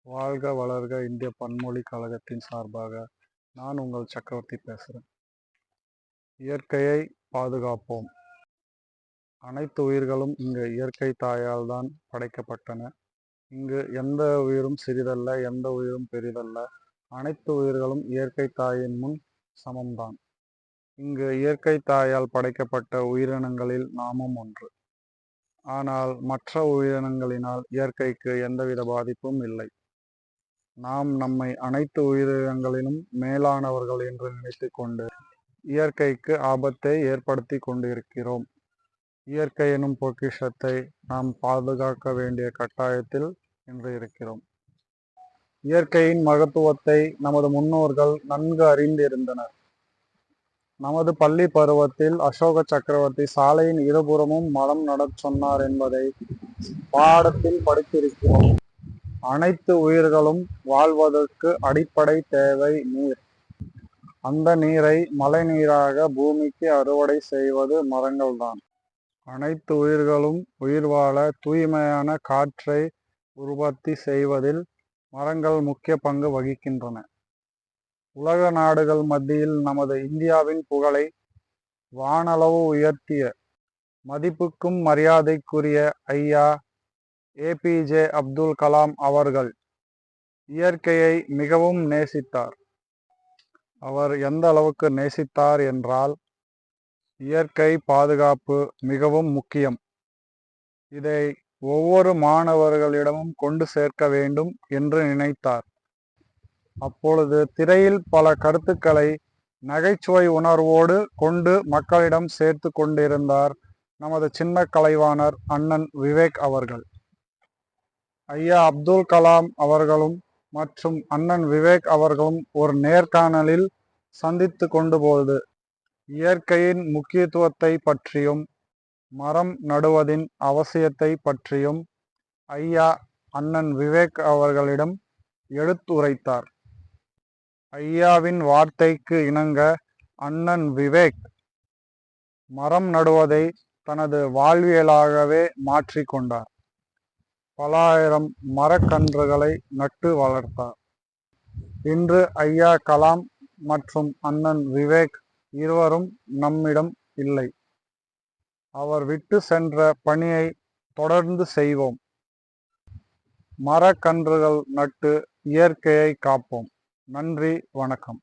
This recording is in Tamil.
வாழ்க வளர்க இந்திய பன்மொழி கழகத்தின் சார்பாக நான் உங்கள் சக்கரவர்த்தி பேசுகிறேன். இயற்கையை பாதுகாப்போம். அனைத்து உயிர்களும் இங்கு இயற்கை தாயால் தான் படைக்கப்பட்டன. இங்கு எந்த உயிரும் சிறிதல்ல, எந்த உயிரும் பெரிதல்ல. அனைத்து உயிர்களும் இயற்கை தாயின் முன் சமம்தான். இங்கு இயற்கை தாயால் படைக்கப்பட்ட உயிரினங்களில் நாமும் ஒன்று. ஆனால் மற்ற உயிரினங்களினால் இயற்கைக்கு எந்தவித பாதிப்பும் இல்லை. நாம் நம்மை அனைத்து உயிரினங்களிலும் மேலானவர்கள் என்று நினைத்து கொண்டு இயற்கைக்கு ஆபத்தை ஏற்படுத்தி கொண்டிருக்கிறோம். இயற்கை எனும் பொக்கிஷத்தை நாம் பாதுகாக்க வேண்டிய கட்டாயத்தில் இன்று இருக்கிறோம். இயற்கையின் மகத்துவத்தை நமது முன்னோர்கள் நன்கு அறிந்திருந்தனர். நமது பள்ளி பருவத்தில் அசோக சக்கரவர்த்தி சாலையின் இருபுறமும் மரம் நடச் சொன்னார் என்பதை பாடத்தில் படித்திருக்கிறோம். அனைத்து உயிர்களும் வாழ்வதற்கு அடிப்படை தேவை நீர். அந்த நீரை மழை நீராக பூமிக்கு அறுவடை செய்வது மரங்கள்தான். அனைத்து உயிர்களும் உயிர் வாழ தூய்மையான காற்றை உற்பத்தி செய்வதில் மரங்கள் முக்கிய பங்கு வகிக்கின்றன. உலக நாடுகள் மத்தியில் நமது இந்தியாவின் புகழை வானளவு உயர்த்திய மதிப்புக்கும் மரியாதைக்குரிய ஐயா ஏபிஜே அப்துல் கலாம் அவர்கள் இயற்கையை மிகவும் நேசித்தார். அவர் எந்த அளவுக்கு நேசித்தார் என்றால், இயற்கை பாதுகாப்பு மிகவும் முக்கியம். இதை ஒவ்வொரு மாணவர்களிடமும் கொண்டு சேர்க்க வேண்டும் என்று நினைத்தார். அப்பொழுது திரையில் பல கருத்துக்களை நகைச்சுவை உணர்வோடு கொண்டு மக்களிடம் சேர்த்து கொண்டிருந்தார் நமது சின்ன கலைவாணர் அண்ணன் விவேக் அவர்கள். ஐயா அப்துல் கலாம் அவர்களும் மற்றும் அண்ணன் விவேக் அவர்களும் ஒரு நேர்காணலில் சந்தித்து கொண்டு போது இயற்கையின் முக்கியத்துவத்தை பற்றியும் மரம் நடுவதின் அவசியத்தை பற்றியும் ஐயா அண்ணன் விவேக் அவர்களிடம் எடுத்துரைத்தார். ஐயாவின் வார்த்தைக்கு இணங்க அண்ணன் விவேக் மரம் நடுவதை தனது வாழ்வியலாகவே மாற்றிக்கொண்டார். பல ஆயிரம் மரக்கன்றுகளை நட்டு வளர்த்தார். இன்று ஐயா கலாம் மற்றும் அண்ணன் விவேக் இருவரும் நம்மிடம் இல்லை. அவர் விட்டு சென்ற பணியை தொடர்ந்து செய்வோம். மரக்கன்றுகள் நட்டு இயற்கையை காப்போம். நன்றி, வணக்கம்.